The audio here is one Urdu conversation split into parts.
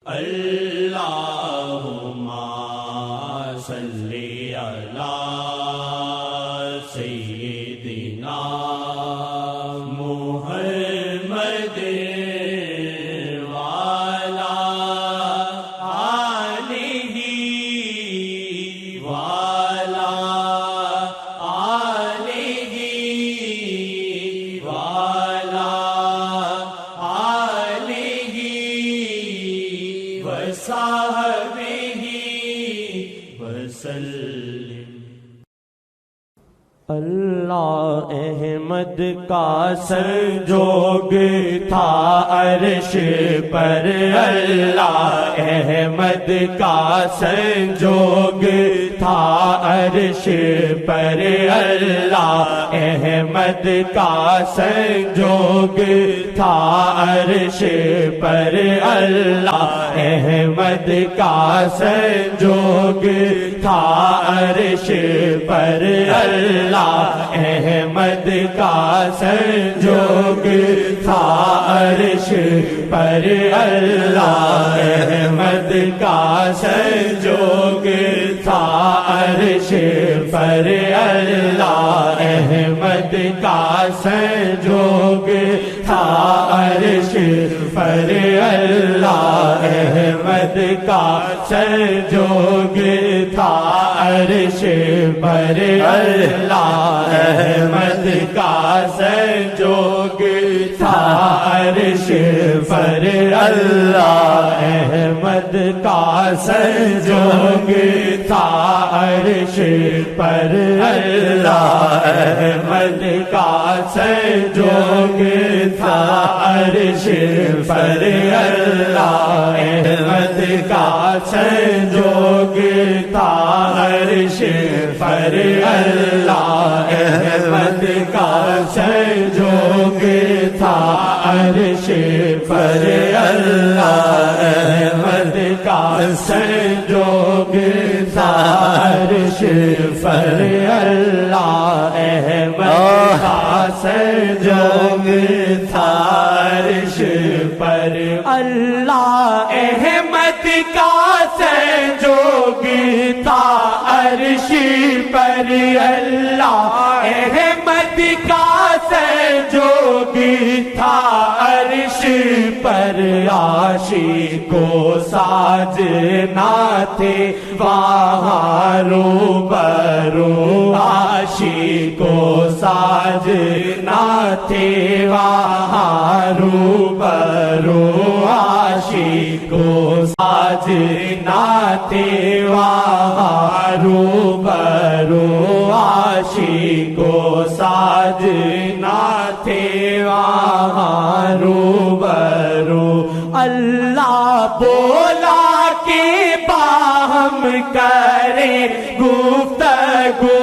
اللہم صلی علی سیدنا محمد وعلی آلہ وعلی آلہ وعلی آلہ وصحبہ وسلم۔ اللہ احمد کا سنجوگ تھا عرش پر، اللہ احمد کا سنجوگ تھا عرش پر، اللہ احمد کا سنجوگ تھا عرش پر، اللہ احمد کا سنجوگ تھا عرش پر، اللہ احمد کا سنجوگ تھا عرش پر، اللہ احمد کا سنجوگ تھا عرش پر، اللہ احمد کا سنجوگ تھا عرش پر، اللہ احمد کا سنجوگ تھا عرش پر، اللہ احمد کا سنجوگ تھا عرش پر، اللہ احمد کا سنجوگ تھا عرش پر، اللہ احمد کا سنجوگ تھا عرش پر، اللہ احمد کا سنجوگ تھا عرش پر، اللہ احمد کا سنجوگ تھا عرش پر، اللہ احمد کا سنجوگ تھا عرش پر، اللہ احمد کا سنجوگ تھا عرش پر، اللہ احمد کا سنجوگ تھا عرش پر، اللہ احمد کا سنجوگ تھا عرش پر، عاشقو ساجنا تھے وہاں روبرو، عاشقو ساجنا تھے وہاں روبرو، عاشقو ساجنا تھے وہاں روبرو، عاشقو ساجنا تھے وہاں روبرو، اللہ بولا کہ باہم کرے گفتگو،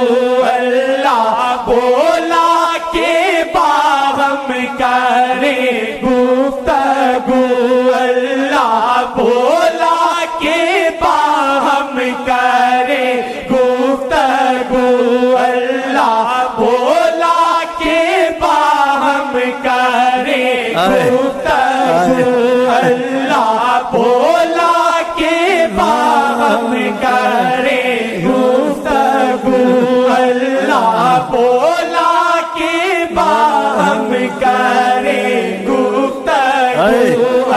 اللہ بولا کہ باہم کرے گفتگو، اللہ بولا کہ باہم کرے گفتگو، اللہ بولا کہ باہم کرے گفتگو، اللہ بولا کہ باہم کرے گفتگو، اللہ بولا کہ باہم کرے گفتگو،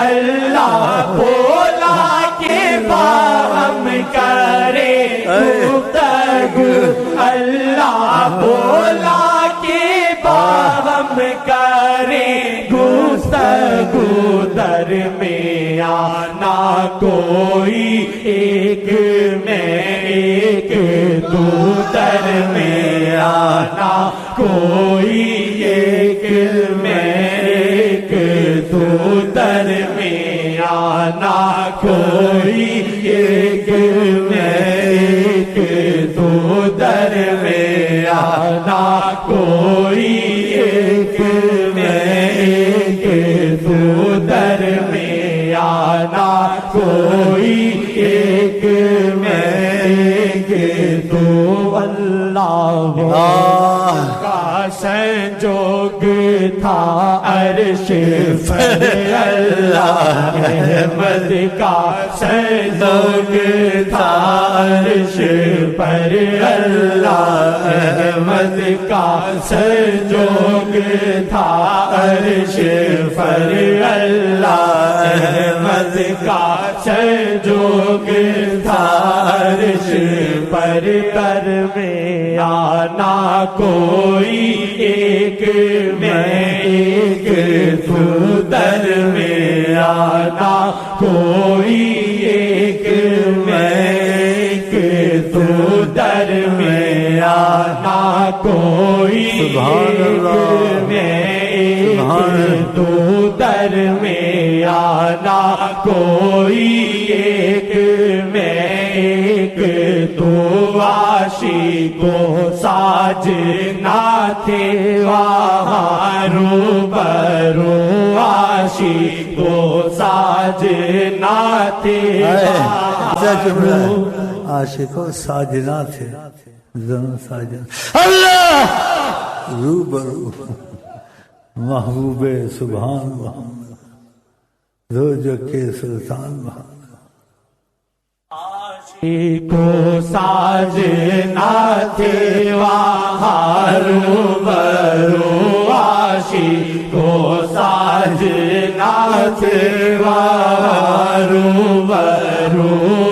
اللہ بولا کہ باہم کرے گفتگو، اللہ بولا کہ باہم کرے گفتگو، درمیان نہ کوئی ایک میں ایک تو، درمیان نہ کوئی ایک میں ایک تو، درمیان نہ کوئی ایک میں ایک تو، درمیان نہ کوئی ایک میں ایک تو، درمیان نہ کوئی ایک میں ایک تو، اللہ کا سنجوگ تھا عرش پر اللہ احمد کا سنجوگ تھا عرش پر اللہ احمد کا سنجوگ تھا عرش پر اللہ احمد کا سنجوگ تھا عرش پر در میں آنا کوئی ایک میں ایک تو در میں آنا کوئی ایک میں ایک تو در میں آنا کوئی سبحان اللہ میں ایک تو در میں آنا کوئی ایک میں ایک تو عاشقو ساجنا تھے وہاں روبرو عاشقو ساجنا تھے عاشقو ساجنا تھے دونوں ساجن اللہ روبرو محبوب سبحان وہاں روزہ کے سلطان وہاں عاشقو ساجنا تھے وہاں روبرو عاشقو ساجنا تھے وہاں روبرو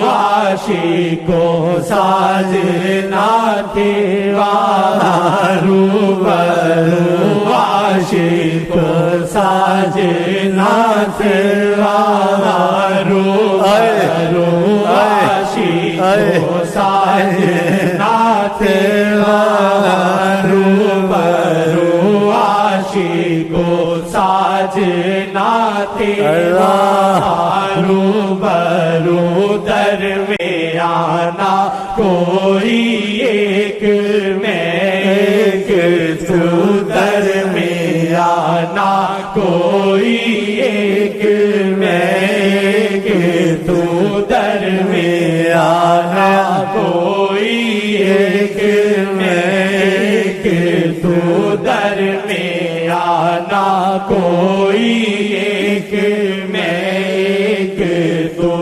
عاشقو ساجنا تھے وہاں روبرو عاشقو ساجنا تھے وہاں روبرو عاشقو ساجنا تھے وہاں روبرو عاشقو ساجنا تھے وہاں روبرو در میں آنا کوئی ایک میں ایک تو در میں آنا کوئی ایک میں ایک تو در میں آنا کوئی ایک میں ایک تو در میں آنا کوئی ایک میں ایک تو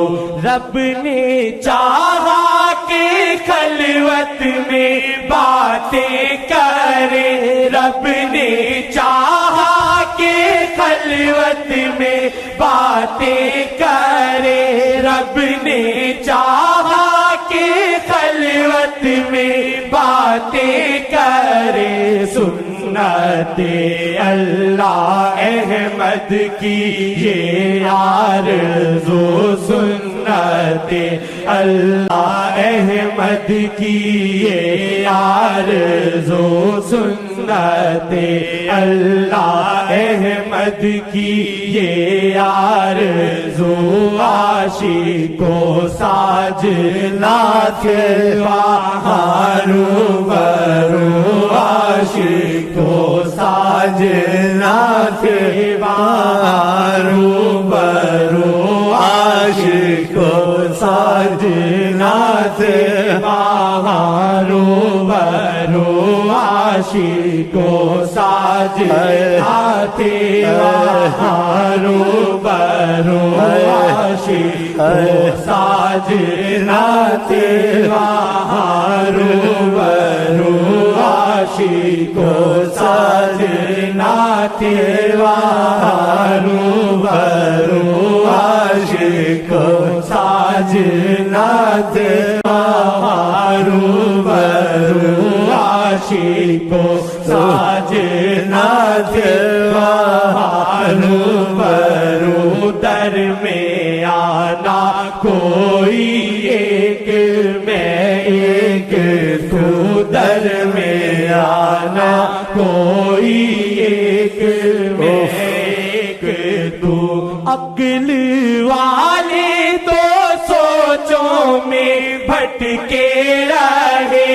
رب نے چاہا کہ خلوت میں باتیں کرے رب نے چاہا کہ خلوت میں باتیں کرے رب نے چاہا کہ خلوت میں باتیں کرے سنت اللہ احمد کی یہ آرزو سنت اللہ احمد کی یہ آرزو سنت اللہ احمد کی یہ آرزو عاشقو ساجنا تھے وہاں روبرو عاشقو ساجنا تھے وہاں روبرو عاشقو ساجنا تھے وہاں روبرو عاشقو ساجنا تھے وہاں روبرو عاشقو ساجنا تھے وہاں روبرو عاشقو ساجنا تھے وہاں روبرو عاشقو ساجنا تھے وہاں روبرو عاشقو ساجنا تھے وہاں روبرو در میں آنا کوئی ایک میں ایک تو در میں آنا کوئی ایک میں ایک تو عقل والے تو سوچوں میں بھٹکے رہے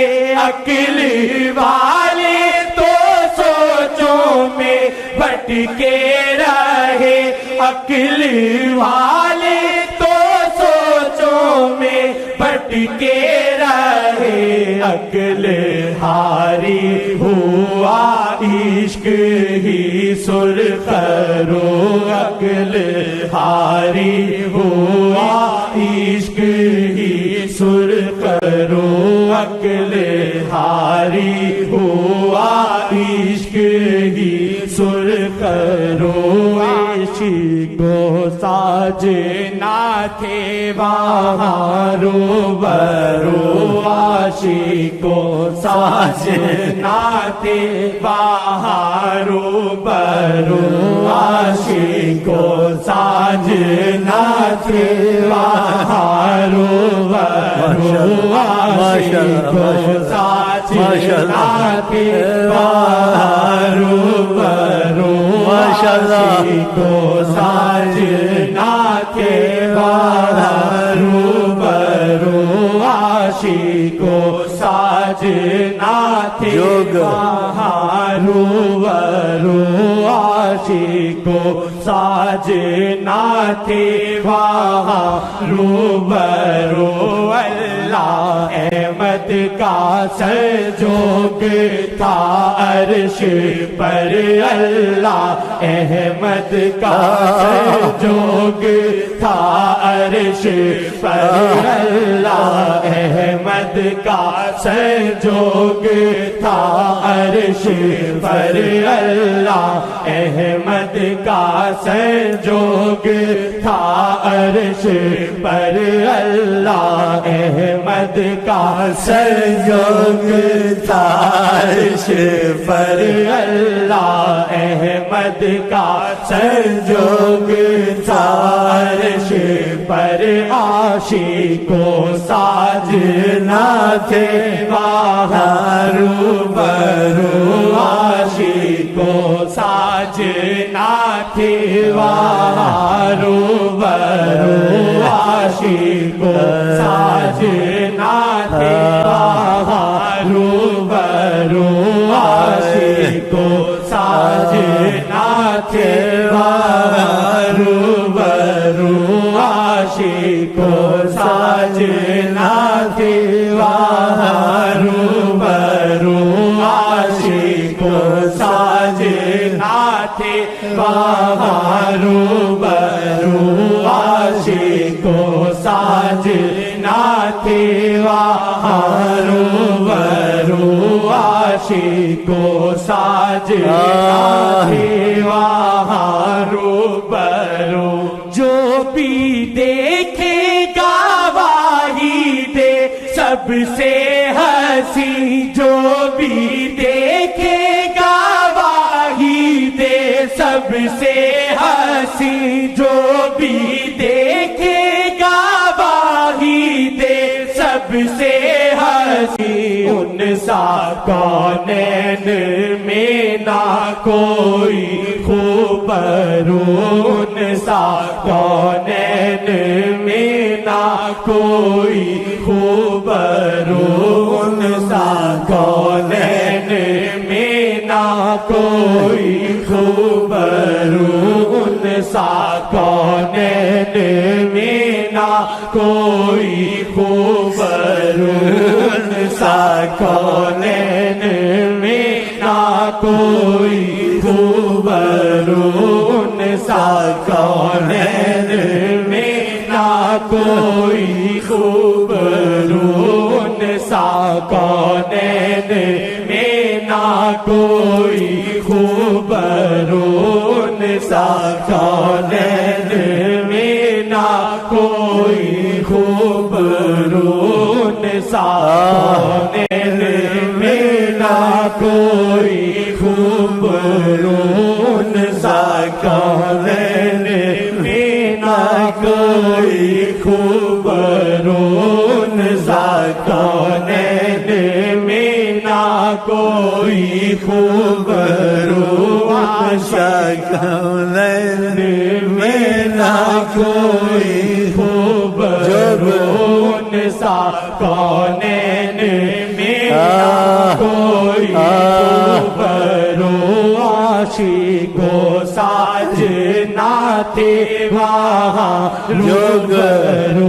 عقل والے تو سوچوں میں بھٹکے رہے عقل والے تو سوچوں میں بھٹکے رہے عقل ہاری ہوا عشق ہی سرخرو عقل ہاری ہوا عشق ہی سرخرو عقل ہاری ہوا عشق ہی سرخرو عاشقو ساجنا تھے وہاں روبرو عاشقو ساجنا تھے وہاں روبرو عاشقو ساجنا تھے وہاں روبرو عاشقو ساجنا تھے وہاں روبرو عاشقو ساجنا تھے وہاں روبرو عاشقو ساجنا تھے وہاں روبرو عاشقو ساجنا تھے وہاں روبرو اللہ احمد کا سنجوگ تھا عرش پر اللہ احمد کا سنجوگ تھا عرش پر اللہ احمد کا سنجوگ تھا عرش پر اللہ احمد کا سنجوگ تھا عرش پر اللہ احمد کا سنجوگ تھا عرش پر اللہ احمد کا سنجوگ تھا عرش پر عاشقو ساجنا تھے وہاں روبرو عاشقو ساجنا تھے وہاں روبرو عاشقو ساجنا تھے وہاں روبرو عاشقو ساجنا تھے وہاں روبرو عاشقو ساجنا تھے وہاں روبرو عاشقو ساجنا تھے وہاں روبرو عاشقو ساجنا تھے وہاں روبرو عاشقو ساجنا تھے وہاں روبرو جو بھی دیکھے گا واہی دے سب سے ہنسی جو بھی دیکھے گا واہی دے سب سے ہنسی جو بھی دیکھے گا واہی دے سب سے ہنسی ان سا کونین میں نہ کوئی خوبرو ان سا کونین میں نہ کوئی خوبرو ان سا کونین میں نہ کوئی خوبرو ان سا کونین میں نہ کوئی خوبرو ان سا کونین میں نہ کوئی خوبرو ان سا کونین میں نہ کوئی خوبرو ان سا کونین میں نہ کوئی خوبرو ان سا کونین میں نہ کوئی خوبرو ان سا کونین میں نہ کوئی خوبرو ان سا کونین میں نہ کوئی خوبرو ان سا کونین میں نہ کوئی خوبرو آشا کونین میں نہ کوئی خوبرو ان سا کونین میں نہ کوئی خوبرو عاشقو ساجنا تھے وہاں روبرو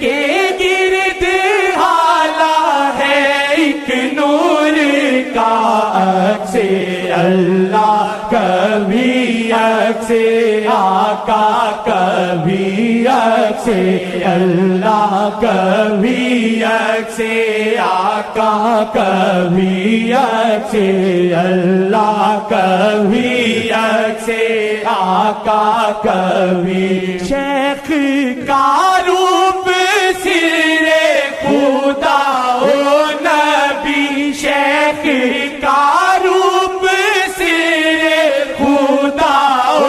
کے گرد حالا ہے ایک نور کا عکس اللہ، کبھی عکس آقا کبھی عکس اللہ، کبھی عکس آقا کبھی عکس اللہ، کبھی عکس آقا کبھی شیخ کا روپ سر خدا و نبی، شیخ کا روپ سر خدا و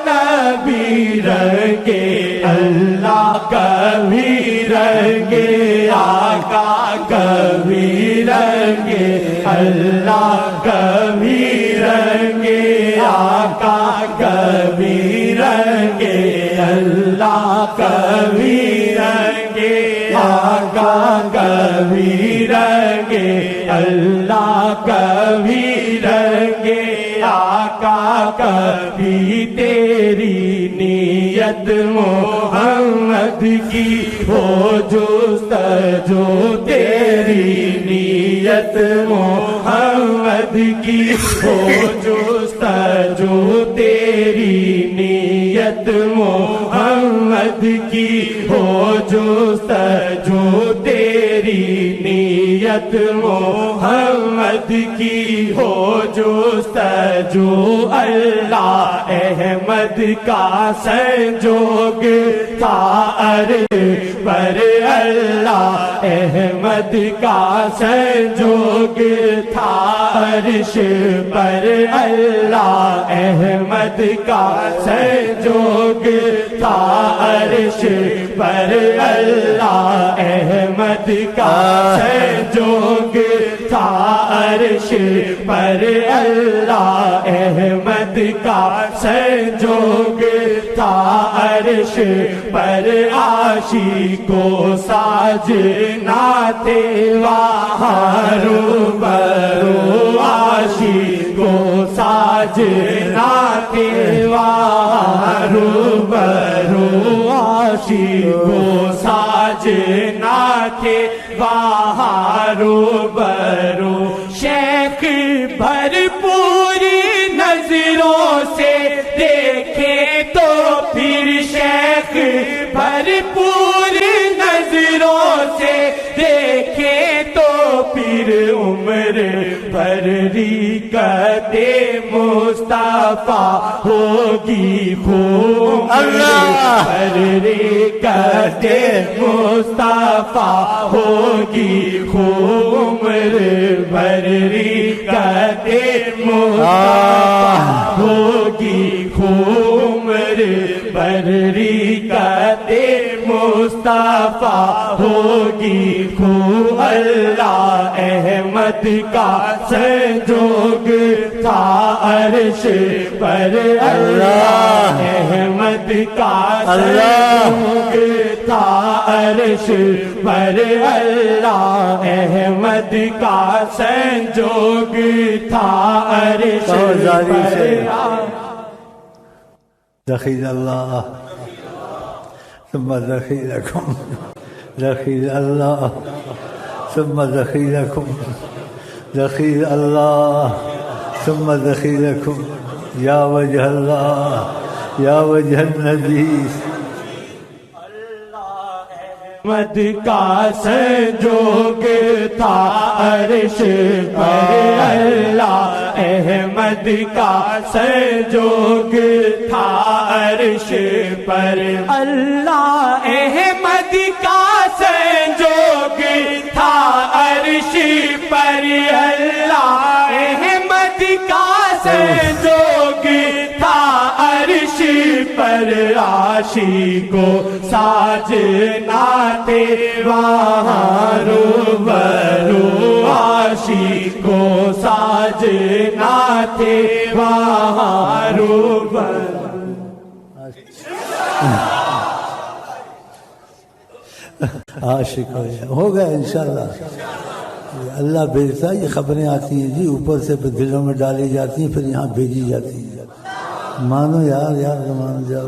نبی، رنگے اللہ کبھی رنگے آقا کبھی رنگے اللہ، کبھی رنگے آقا کبھی رنگے اللہ، کبھی رنگے آقا کبھی رنگے اللہ، کبھی رنگے آقا کبھی تیری نیت محمد کی ہو جستجو، تیری نیت محمد کی ہو جستجو، تیری نیت محمد کی ہو جستجو، تیری نیت محمد کی ہو جستجو، اللہ احمد کا سنجوگ تھا عرش پر، اللہ احمد کا سنجوگ تھا عرش پر، اللہ احمد کا سنجوگ تھا عرش پر، اللہ احمد کا سنجوگ تھا عرش پر، اللہ احمد کا سنجوگ تھا عرش پر، عاشقو ساجنا تھے وہاں روبرو، عاشقو ساجنا تھے وہاں روبرو، عاشقو ساجنا تھے وہاں روبرو، شیخ بھرپور نظروں سے دیکھے تو پھر، شیخ بھرپور نظروں سے دیکھے تو پھر، عمر بھر ریکت مصطفیٰ ہوگی خوب، بھر ریکت مصطفیٰ ہوگی خوب، عمر بھر ریکت مصطفیٰ ہوگی خوب، عمر بھر ریکت مصطفیٰ ہوگی خوب، اللہ احمد کا سنجوگ تھا عرش پر، اللہ احمد کا سنجوگ تھا عرش پر، اللہ احمد کا سنجوگ تھا عرش پر، دخیل اللہ ثم ذخیرکم، ذخیل اللہ ثم ذخیرکم، ذخیل اللہ ثم ذخیرکم، یا وجہ اللہ یا وجہ النبی، احمد کا سنجوگ تھا عرش پر، اللہ احمد کا سنجوگ تھا عرش پر، اللہ احمد کا سنجوگ تھا عرش پر، اللہ احمد کا سنجوگ تھا عرش پر، عاشقو ساجنا تھے وہاں روبرو، عاشقو ساجنا تھے وہاں روبرو، عاشق ہو گیا انشاءاللہ، اللہ بھیجتا ہے، یہ خبریں آتی ہیں جی اوپر سے دلوں میں ڈالی جاتی ہیں، پھر یہاں بھیجی جاتی ہیں، مانو یار یار مانو جاؤ،